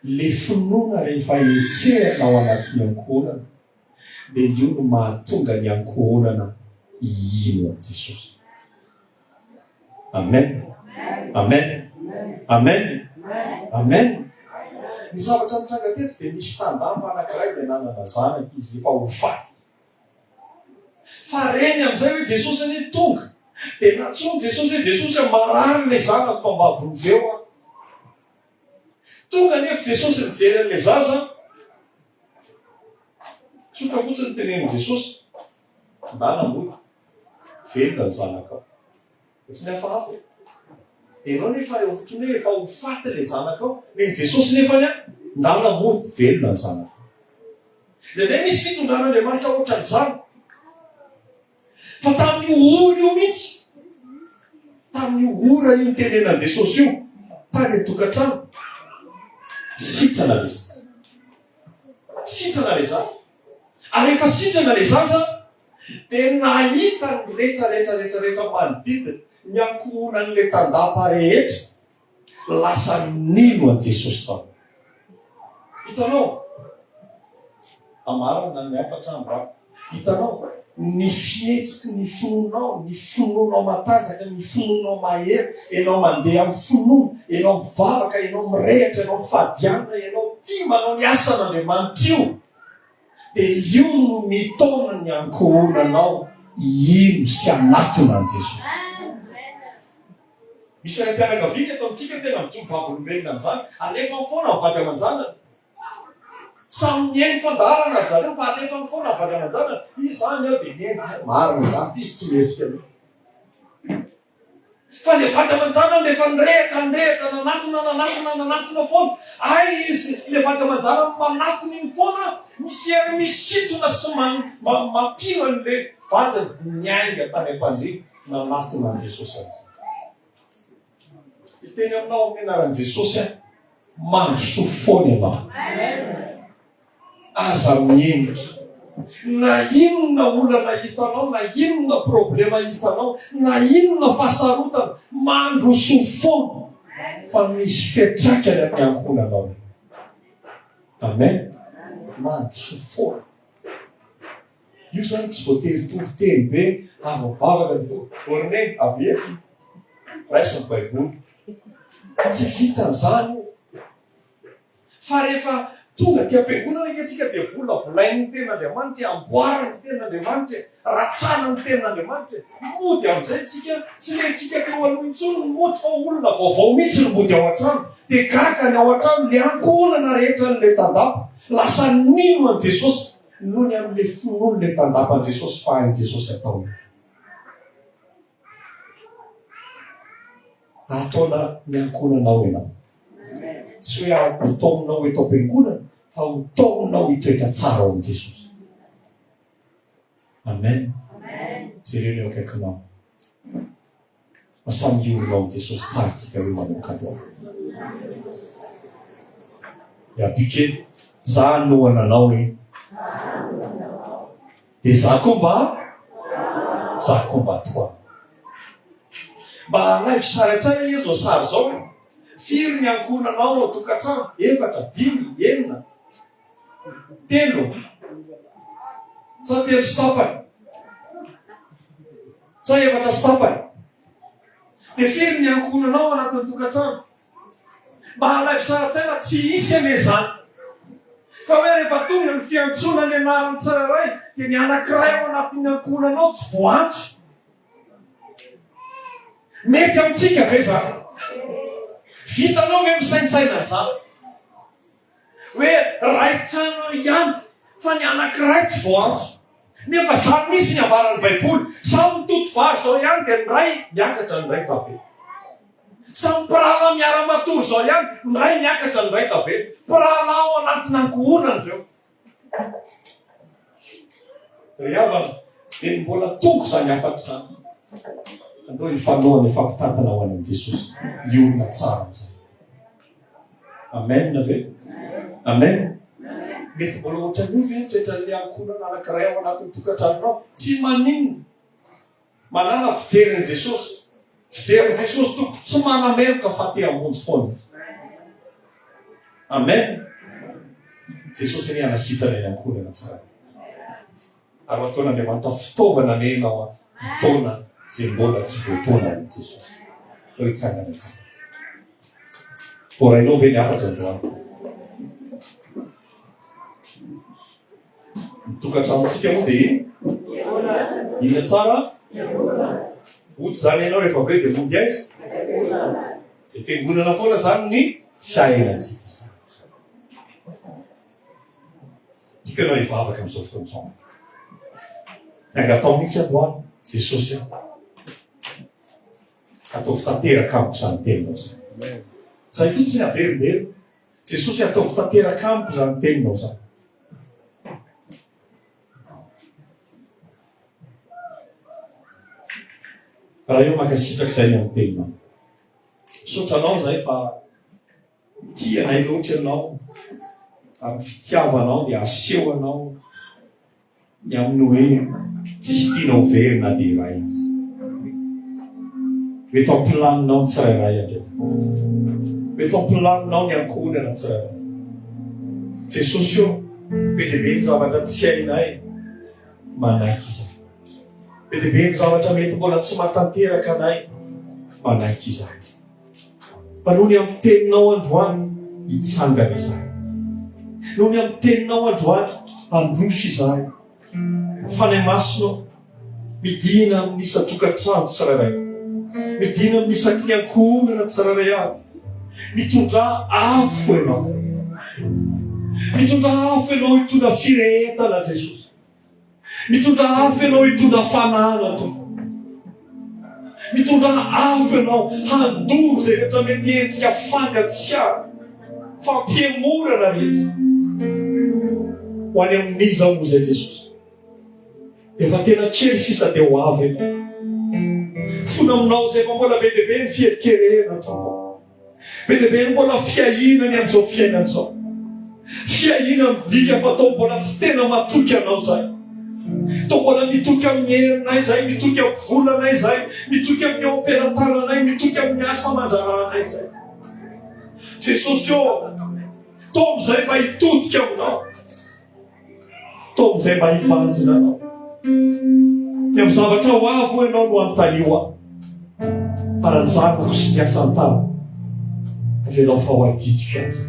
le finoana rehefa etserina ao anatin'ny ankohonana dia io no mahatonga ny ankohonana ino an Jesosy. Amen. Amen. Amen. Amen. Ny zavatra mitranga teto dia misy tandapa anankiray dia nanana zanany izy efa ho faty. Fa reny amin'izay hoe Jesosy anie tonga dia natsoa Jesosy hoe Jesosy marary ilay zanany fa mba vonjeo a. Tonga nefa Jesosy nijery an'ilay zaza, tsotra fotsiny tenenin' Jesosy, ndanamody velona ny zanakao. Tsy ny hafahafa. Ianao nefa ohatrany hoe efa ho faty ilay zanakao, ny Jesosy nefa ny ndanamody velona ny zanakao. Dia misy fitondran'Andriamanitra ohatran'izany. Fa tamin'io ora io mihitsy, tamin'io ora io nitenenan Jesosy io, tany tokantrano, sitrana le zaza. Sitrana le zaza. Ary efa sitrana le zaza, dia nahita ny rehetra manodidina ny ankohonan'ilay tandapa rehetra, lasa nino an Jesosy taminy. Hitanao, amarana ny afatra ambara. Hitanao, ny fihetsiky ny finoanao matanjaka, ny finoanao mahery, ianao mandeha amin'ny finoana, ianao mivavaka, ianao mirehatra, ianao mifadiana, ianao tia manao ny asan'Andriamanitra io, dia io no mitona ny ankohonanao ino sy anatona an Jesosy. Misy any mpianakaviana eto amintsika tena mijobo vavolombelona amin'izany, alefa foana mivady aman-janany. Samy miainy fandarana zareo fa alefa foana mivady aman-janany. Izy zany ao dia miainy marina izany, izy tsy mihetsika aloha. Fa le vady aman-janany lefa nirehatra nanatona foana. Ay izy le vady aman-janany manatona iny foana, misy hery misintona sy mampino an'ilay vadiny miainga tany am-pandriana nanatona an Jesosy azy. Iteny aminao amin'ny anaran'i Jesosy mahasoa foana ianao. Aza miendrika. Na inona olana hitanao, na inona problema hitanao, na inona fahasarotana, mandroso foana fa misy fiantraikany amin'ny ankohonanao. Amen. Mandroso foana. Io zany tsy voatery toviteny be avavavaka dito. Orne avety raisiny baiboly. Tsy vitan'izany. Fa rehefa tonga ty am-piangonana antsika dia volavolainy ny ten'Andriamanitra, amboarany ny ten'Andriamanitra, ratsana ny ten'Andriamanitra. Mody amin'izay tsika, tsy lentsika teo aloha intsony ny mody fa olona vaovao mihitsy ny mody ao an-trano. Dia gaka ny ao an-trano, le ankohonana rehetra n'ilay tandapa. Lasa nino an Jesosy. noho ny amin'le fon'olo le tandapan Jesosy fa hain Jesosy atao. Ataona miankonanao ianao. Tsy hoe hotaominao hoe tao am-piangonana fa hotaominao hitoetra tsara ao amin'i Jesosy. Amen. Jereo eo akaikinao. Samy olonao amin'i Jesosy tsara tsika hoe manokana. Abike za no ananao e. Dia za koa toa. Mba halay fisaratsara izy zao sary zao. Firy ny ankonanao ao tokantrano? 4, 5, 6, 3. Sa 3 sy tapany. Sa 4 sy tapany. Dia firy ny ankonanao anatin'ny tokantrano? Mba halay fisaratsaina tsy hisy ane zany. Fa hoe rehefa tonga ny fiantsona ny anarany tsirairay dia ny anankiray ao anatin'ny ankonanao tsy voantso. Mety amintsika ve zany? Vitanao hoe misaintsaina zany. Hoe raitranao ihany fa ny anankiray tsy voantso. Nefa zany misy ny ambaran'ny Baiboly. Samy mitoto vary zao ihany dia ny ray miakatra ny ray tavela. Samy mpirahalahy miara-matory zao ihany, ny ray miakatra ny ray tavela. Mpirahalahy ao anatin'ny ankohonana ireo. Riavana, dia mbola toko zany afaka zany. Andao ifanohana ifampitantana ho an'i Jesosy. Iolona tsara amin'izay. Amen na ve? Amen. Mety mbola ohatran'io ve toetran'ilay ankonana anankiray ao anatin'ny tokantranonao? Tsy maninona. Manana fijerin' Jesosy. Fijerin' Jesosy toko tsy manameloka fa te hamonjy foana. Amen. Jesosy ny anasitrana ny ankonana tsara. Ary ataona Andriamanitra fitaovana nenao taona izay mbola tsy voataona amin'i Jesosy. Hoe tsangana tsara. Vorainao ve ny afatra androany? Tokantranotsika moa dia inona tsara? Oty zany ianao rehefa avy eo dia mondy aiza? Dia fiangonana foana zany ny fiainantsika. Tika ianao hivavaka amin'izao fotoana izao. Nangatao mihitsy androany Jesosy ataovy tanteraka amiko izany teninao izany. Zay fotsiny averimberi. Jesosy ataovy tanteraka amiko izany teninao izany. Raha io makasitraka izay ny amin'ny teninao. Sotranao zay fa tianay loatra ianao, amin'ny fitiavanao dia asehoanao ny amin'ny hoe tsisy tianao verina dia iray izy. Mety ampilaninao ny tsirairay andreo. Mety ampilaninao ny ankonana tsirairay. Jesosy io, be dia be ny zavatra tsy hainay manaiky izay. Be dia be ny zavatra mety mbola tsy mahatanteraka anay manaiky izay. Fa noho ny amin'ny teninao androany hitsangana izay. Noho ny amin'ny teninao androany handroso izay. Fanay masonao midina amin'ny isa tokantrano tsirairay. Midina amin'ny isaky ny ankonana tsirairay avy. Mitondra afo ianao. Mitondra afo ianao hitondra firehetana Jesosy. Mitondra afo ianao hitondra fanana tompo. Mitondra afo ianao handoro izay rehetra mety endrika fangatsiahana, fampiemorana rehetra. Ho any amin'iza moa izay Jesosy. Efa tena kely sisa dia ho avy ianao. Fona aminao izay fa mbola be dia be ny fieritkerena tompo. Be dia be mbola fiahinany amin'izao fiainana izao. Fiahina midika fa tao mbola tsy tena matoky anao zay. Tao mbola mitoky amin'ny herinay zay, mitoky amin'ny volanay zay, mitoky amin'ny operataranay, mitoky amin'ny asa aman-draranay zay. Jesosy io, tao amin'izay mba hitodika aminao. Tao amin'izay mba hibanjina anao. Ny amin'ny zavatra ho avo ianao no antanio para ny zanako sy ny asan-tany. Avelao fa ho adidika azy.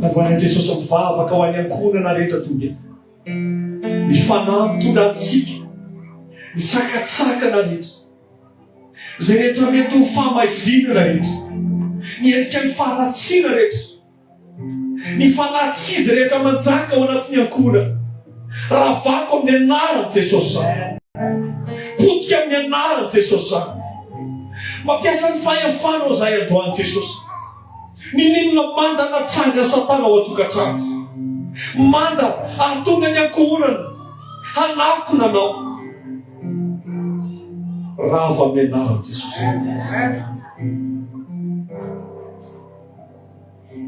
Androany Jesosy mivavaka ho any ankonana rehetra tonga eto. Mifanampy tonga antsika. Misakatsakana rehetra. Izay rehetra mety ho famaizinana rehetra. Ny endrika ny faharatsiana rehetra. ny fanatsizy rehetra manjaka ao anatin'ny ankora raha vako amin'ny anaran' Jesosy zany, potika amin'ny anaran' Jesosy zany. Mampiasa ny fahefanao zay androany Jesosy. Ninona manda natsanga Satana ao atokantrano, manda ahatonga ny ankorana hanakona anao, rava amin'ny anaran' Jesosy.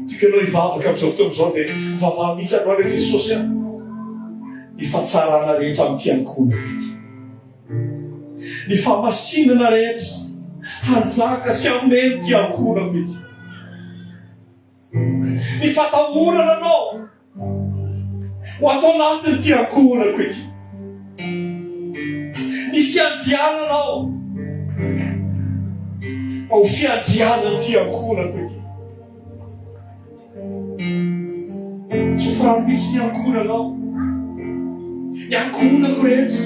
Tikanao hivavaka amin'izao fotoana izao dia vavaha mihitsy anao ilay Jesosy a, ny fahatsarana rehetra amin'ity ankonana ity, ny famasinana rehetra hanjaka sy hameno ty ankonana ity, ny fatahorana anao ho atao anatin'ny ty ankonako ity, ny fiandiananao ao fiandianany ty ankonako ity. Tsofrano mihitsy ny ankonanao, ny ankonako rehetra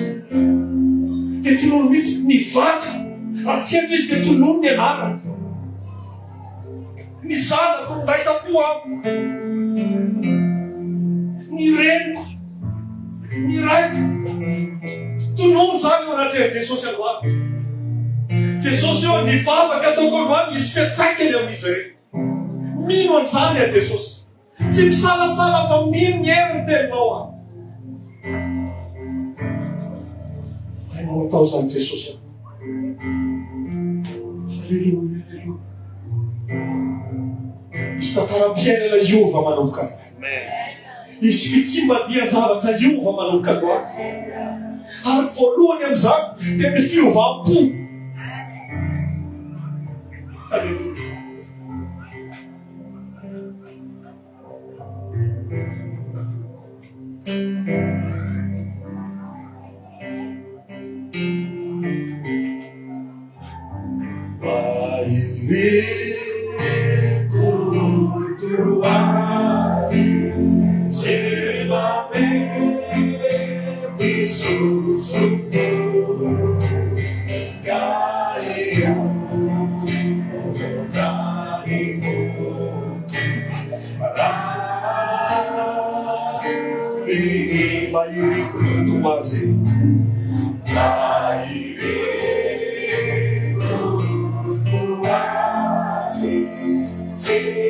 dia tonono mihitsy mivaka. Raha tsy eto izy dia tonono ny anarany. Ny zanako ny ray tampo amiko, ny reniko, ny raiko, tonono zany eo anatrehan'i Jesosy aloha. Jesosy eo nivavaka ataoko aloha, misy fiantraikany amin'izy ireny. Mino an'izany a Jesosy. Tsy misalasala fa mino ny heriny teninao a. Hainao atao zany Jesosy. Alleluia, alleluia. Misy tantaram-piainana Iova manomboka anao. Misy fitsimbadia anjara Iova manomboka anao. Ary voalohany amin'izany dia ny fiovam-po. Alleluia. Mairi kutumazi